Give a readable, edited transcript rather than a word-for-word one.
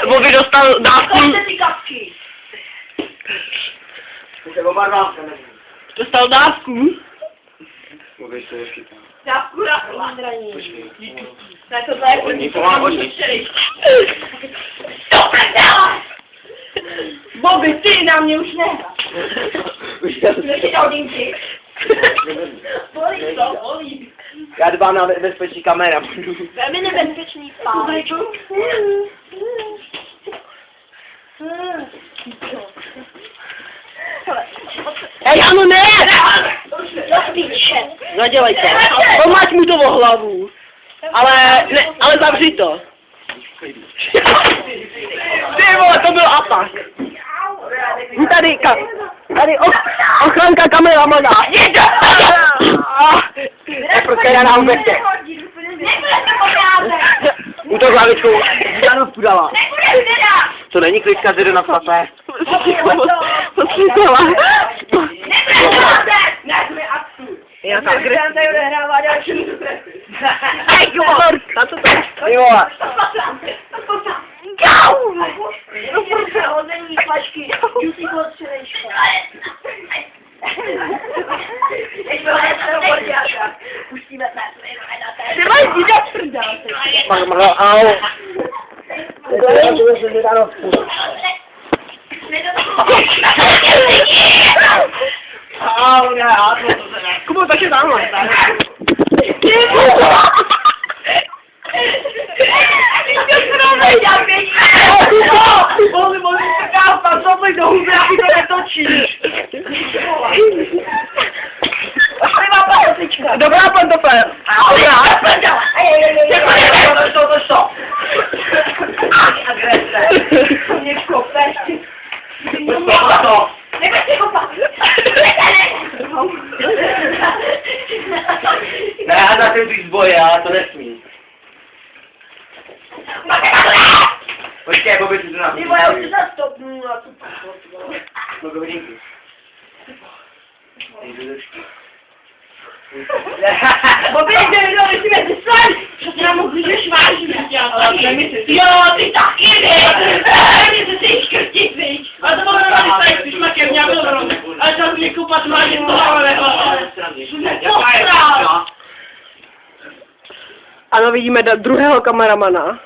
Bobby dostal dávku. Dostal dávku. Dávku na zraní. Ne, tohle je první. Bobby, ty na mě už nehrá. Ještě hodinky. Bolí to, bolí. Já dbám na bezpečí kamera. Velmi nebezpečný pán. Ej, ano, ne! Do píče. Zadělejte. Pomáč mu to o hlavu. Ale zavři to. Ty vole, to byl atak. Tady ochranka kameramana. Jak prostě já nám večer. Nebudete pořádek. Útok hlavičkou. Janu spudala. Nebudeš teda. To není klička z 1 na chlapé. Poslyšela. Nebudeš pořádek. Ne, to je aktu. Já tak Tam tady odehrává další. Ej, Jorka, co to je? Jo. Gau! No prostě hození flašky. Jusí postřelejška. Pustíme se. Ty máš jít do prdel. Au. Au, ne, Kubo, taky tamhle. Mohli se kápat, zaplej do huby, aby to netočíš. Dobrá, pantofle. To. Mě kopeš. Nechci si kopat. Ne, já na ten z boje, ale to nesmí. Počkej, Bobby, ty to nám. Ty vole, já už se zastopnu a tu No, do hodinky. Bobby, jdeme do musíme si sám. Že se nám uklížeš vážně. Jo, ty taky vy. Mě se si škrtit, viď. A to bylo normálně tady s šmakem, já byl rovný. Ale tam mě kupat má, že to ale Ano, vidíme druhého kameramana.